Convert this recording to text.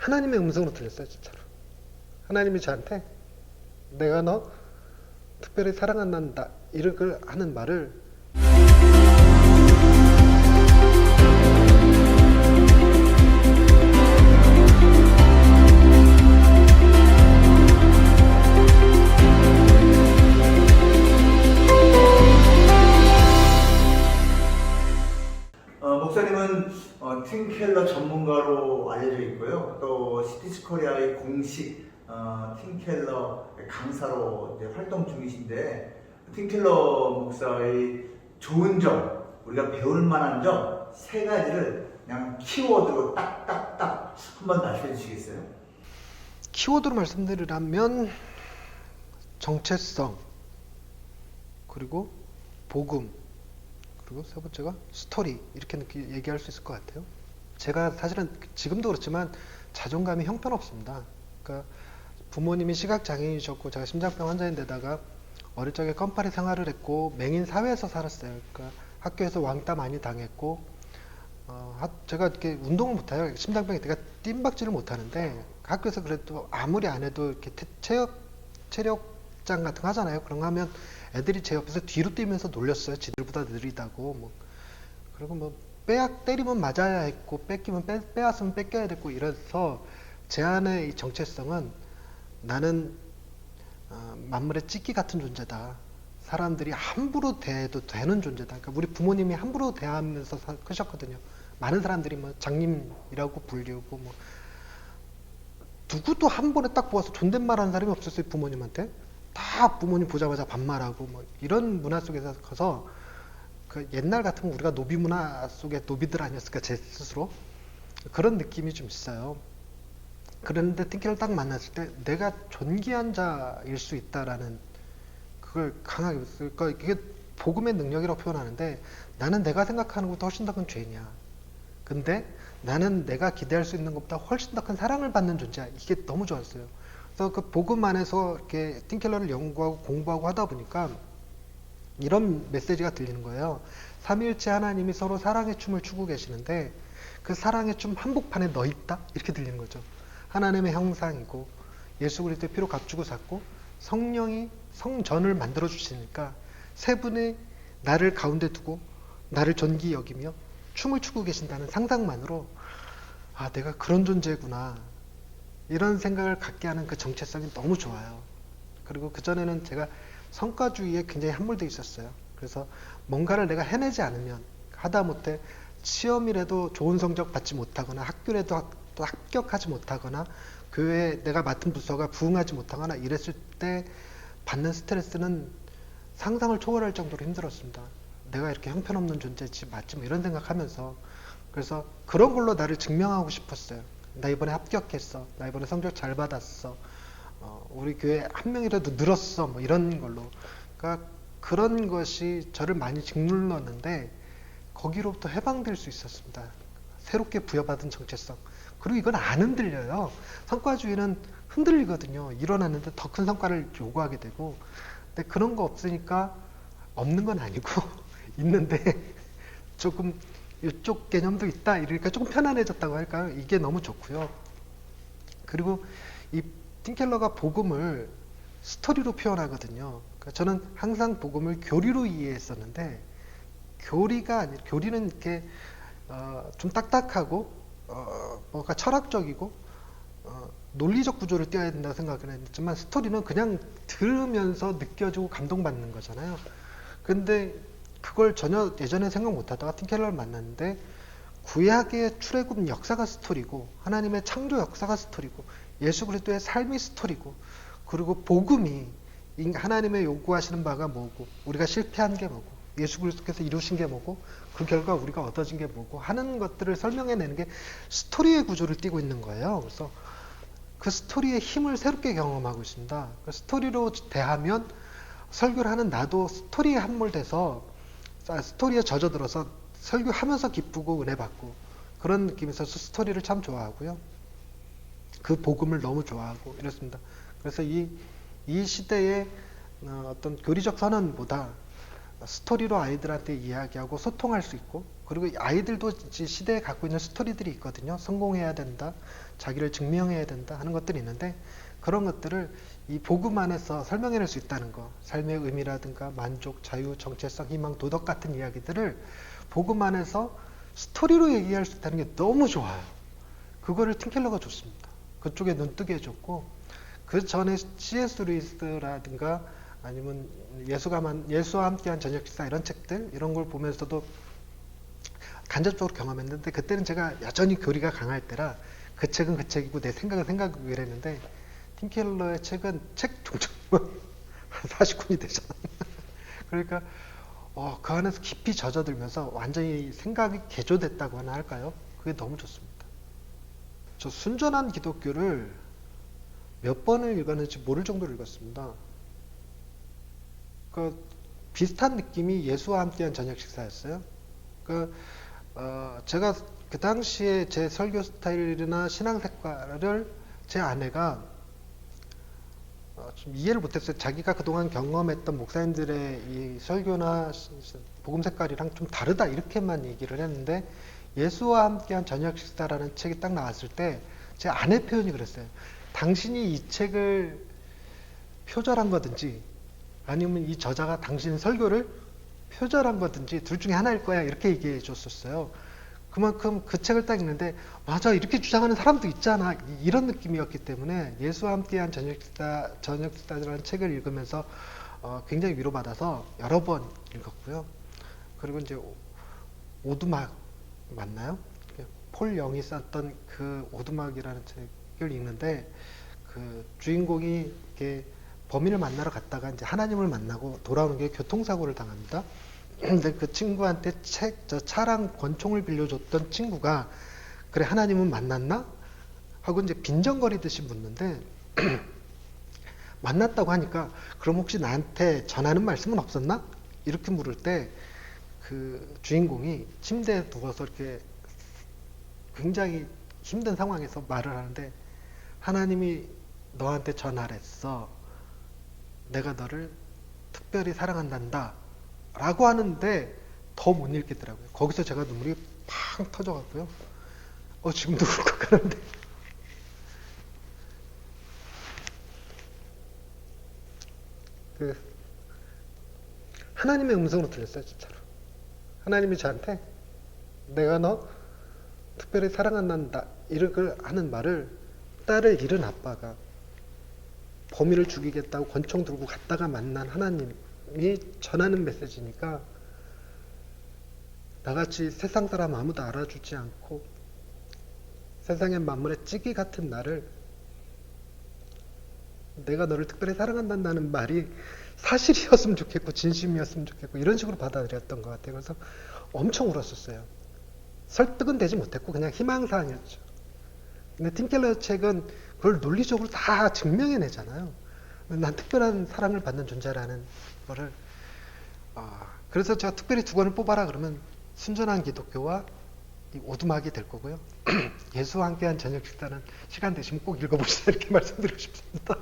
하나님의 음성으로 들렸어요, 진짜로. 하나님이 저한테 내가 너 특별히 사랑한다 이렇게 하는 말을 목사님은 팀켈러 전문가로 알려져 있고요. 또 시티스 코리아의 공식 팀켈러 강사로 이제 활동 중이신데, 팀켈러 목사의 좋은 점, 우리가 배울 만한 점 세 가지를 그냥 키워드로 딱딱딱 한번 말씀해 주시겠어요? 키워드로 말씀드리라면 정체성, 그리고 복음, 그리고 세 번째가 스토리, 이렇게 얘기할 수 있을 것 같아요. 제가 사실은 지금도 그렇지만 자존감이 형편없습니다. 그러니까 부모님이 시각장애인이셨고 제가 심장병 환자인데다가 어릴 적에 껌파리 생활을 했고 맹인 사회에서 살았어요. 그러니까 학교에서 왕따 많이 당했고 제가 이렇게 운동을 못해요. 심장병이 제가 뜀박질을 못하는데 학교에서 그래도 아무리 안 해도 이렇게 체력장 같은 거 하잖아요. 그런 거 하면 애들이 제 옆에서 뒤로 뛰면서 놀렸어요. 지들보다 느리다고. 뭐. 그리고 뭐 때리면 맞아야 했고 뺏기면 빼앗으면 뺏겨야 됐고 이래서 제 안의 이 정체성은 나는 만물의 찌끼 같은 존재다. 사람들이 함부로 대해도 되는 존재다. 그러니까 우리 부모님이 함부로 대하면서 크셨거든요. 많은 사람들이 뭐 장님이라고 불리우고 뭐 누구도 한 번에 딱 보아서 존댓말하는 사람이 없었어요. 부모님한테 다 부모님 보자마자 반말하고 뭐 이런 문화 속에서 커서 그 옛날 같으면 우리가 노비 문화 속의 노비들 아니었을까, 제 스스로 그런 느낌이 좀 있어요. 그런데 띵키를 딱 만났을 때 내가 존귀한 자일 수 있다라는 그걸 강하게 봤어요. 그러니까 이게 복음의 능력이라고 표현하는데 나는 내가 생각하는 것보다 훨씬 더 큰 죄인이야. 근데 나는 내가 기대할 수 있는 것보다 훨씬 더 큰 사랑을 받는 존재야. 이게 너무 좋았어요. 그래서 그 복음 안에서 이렇게 띵켈러를 연구하고 공부하고 하다 보니까 이런 메시지가 들리는 거예요. 삼위일체 하나님이 서로 사랑의 춤을 추고 계시는데 그 사랑의 춤 한복판에 너 있다? 이렇게 들리는 거죠. 하나님의 형상이고 예수 그리스도의 피로 값주고 샀고 성령이 성전을 만들어 주시니까 세 분이 나를 가운데 두고 나를 존귀히 여기며 춤을 추고 계신다는 상상만으로 아, 내가 그런 존재구나, 이런 생각을 갖게 하는 그 정체성이 너무 좋아요. 그리고 그전에는 제가 성과주의에 굉장히 함몰되어 있었어요. 그래서 뭔가를 내가 해내지 않으면, 하다못해 시험이라도 좋은 성적 받지 못하거나 학교라도 또 합격하지 못하거나 교회에 내가 맡은 부서가 부응하지 못하거나 이랬을 때 받는 스트레스는 상상을 초월할 정도로 힘들었습니다. 내가 이렇게 형편없는 존재지 맞지 뭐 이런 생각하면서, 그래서 그런 걸로 나를 증명하고 싶었어요. 나 이번에 합격했어, 나 이번에 성적 잘 받았어, 우리 교회 한 명이라도 늘었어, 뭐 이런 걸로. 그러니까 그런 것이 저를 많이 짓눌렀는데 거기로부터 해방될 수 있었습니다. 새롭게 부여받은 정체성. 그리고 이건 안 흔들려요. 성과주의는 흔들리거든요. 일어났는데 더 큰 성과를 요구하게 되고. 근데 그런 거 없으니까, 없는 건 아니고 있는데 조금 이쪽 개념도 있다 이러니까 조금 편안해졌다고 할까요? 이게 너무 좋고요. 그리고 이 틴켈러가 복음을 스토리로 표현하거든요. 그러니까 저는 항상 복음을 교리로 이해했었는데 교리가 아니라, 교리는 이렇게 좀 딱딱하고 뭔가 철학적이고 논리적 구조를 띄어야 된다고 생각을 했지만 스토리는 그냥 들으면서 느껴지고 감동받는 거잖아요. 근데 그걸 전혀 예전에 생각 못하다가 틴켈러를 만났는데 구약의 출애굽 역사가 스토리고 하나님의 창조 역사가 스토리고 예수 그리스도의 삶이 스토리고, 그리고 복음이 하나님의 요구하시는 바가 뭐고 우리가 실패한 게 뭐고 예수 그리스도께서 이루신 게 뭐고 그 결과 우리가 얻어진 게 뭐고 하는 것들을 설명해내는 게 스토리의 구조를 띠고 있는 거예요. 그래서 그 스토리의 힘을 새롭게 경험하고 있습니다. 스토리로 대하면 설교를 하는 나도 스토리에 함몰돼서 스토리에 젖어들어서 설교하면서 기쁘고 은혜 받고 그런 느낌에서 스토리를 참 좋아하고요. 그 복음을 너무 좋아하고 이렇습니다. 그래서 이 시대의 어떤 교리적 선언보다 스토리로 아이들한테 이야기하고 소통할 수 있고, 그리고 아이들도 시대에 갖고 있는 스토리들이 있거든요. 성공해야 된다, 자기를 증명해야 된다 하는 것들이 있는데, 그런 것들을 이 복음 안에서 설명해낼 수 있다는 거, 삶의 의미라든가 만족, 자유, 정체성, 희망, 도덕 같은 이야기들을 복음 안에서 스토리로 얘기할 수 있다는 게 너무 좋아요. 그거를 팀켈러가 줬습니다. 그쪽에 눈뜨게 해줬고, 그 전에 C.S. 루이스라든가 아니면 예수와 함께한 저녁 식사 이런 책들, 이런 걸 보면서도 간접적으로 경험했는데, 그때는 제가 여전히 교리가 강할 때라 그 책은 그 책이고 내 생각은 생각이고 이랬는데, 팀켈러의 책은 책 종류가 한 40권이 되잖아. 그러니까 그 안에서 깊이 젖어들면서 완전히 생각이 개조됐다고 하나 할까요? 그게 너무 좋습니다. 저 순전한 기독교를 몇 번을 읽었는지 모를 정도로 읽었습니다. 그 비슷한 느낌이 예수와 함께한 저녁 식사였어요. 제가 그 당시에 제 설교 스타일이나 신앙 색깔을 제 아내가 좀 이해를 못했어요. 자기가 그동안 경험했던 목사님들의 이 설교나 복음 색깔이랑 좀 다르다 이렇게만 얘기를 했는데, 예수와 함께한 저녁 식사라는 책이 딱 나왔을 때 제 아내 표현이 그랬어요. 당신이 이 책을 표절한 거든지 아니면 이 저자가 당신 설교를 표절한 거든지 둘 중에 하나일 거야, 이렇게 얘기해 줬었어요. 그만큼 그 책을 딱 읽는데 맞아, 이렇게 주장하는 사람도 있잖아, 이런 느낌이었기 때문에 예수와 함께한 저녁식사라는 책을 읽으면서 굉장히 위로받아서 여러 번 읽었고요. 그리고 이제 오두막 맞나요? 폴 영이 썼던 그 오두막이라는 책을 읽는데, 그 주인공이 이렇게 범인을 만나러 갔다가 이제 하나님을 만나고 돌아오는 게 교통사고를 당합니다. 근데 그 친구한테 차랑 권총을 빌려줬던 친구가 그래 하나님은 만났나? 하고 이제 빈정거리듯이 묻는데 만났다고 하니까 그럼 혹시 나한테 전하는 말씀은 없었나? 이렇게 물을 때 그 주인공이 침대에 누워서 이렇게 굉장히 힘든 상황에서 말을 하는데, 하나님이 너한테 전하랬어. 내가 너를 특별히 사랑한단다 라고 하는데 더 못 읽겠더라고요. 거기서 제가 눈물이 팡 터져갖고요. 지금도 울컥하는데. 하나님의 음성으로 들렸어요, 진짜로. 하나님이 저한테 내가 너 특별히 사랑한단다 이렇게 하는 말을 딸을 잃은 아빠가 범인을 죽이겠다고 권총 들고 갔다가 만난 하나님이 전하는 메시지니까, 나같이 세상 사람 아무도 알아주지 않고 세상의 만물의 찌개 같은 나를 내가 너를 특별히 사랑한다는 말이 사실이었으면 좋겠고 진심이었으면 좋겠고 이런 식으로 받아들였던 것 같아요. 그래서 엄청 울었었어요. 설득은 되지 못했고 그냥 희망사항이었죠. 근데 팀켈러 책은 그걸 논리적으로 다 증명해내잖아요. 난 특별한 사랑을 받는 존재라는 거를. 그래서 제가 특별히 두 권을 뽑아라 그러면 순전한 기독교와 이 오두막이 될 거고요. 예수와 함께한 저녁 식사는 시간 되시면 꼭 읽어보시다 이렇게 말씀드리고 싶습니다.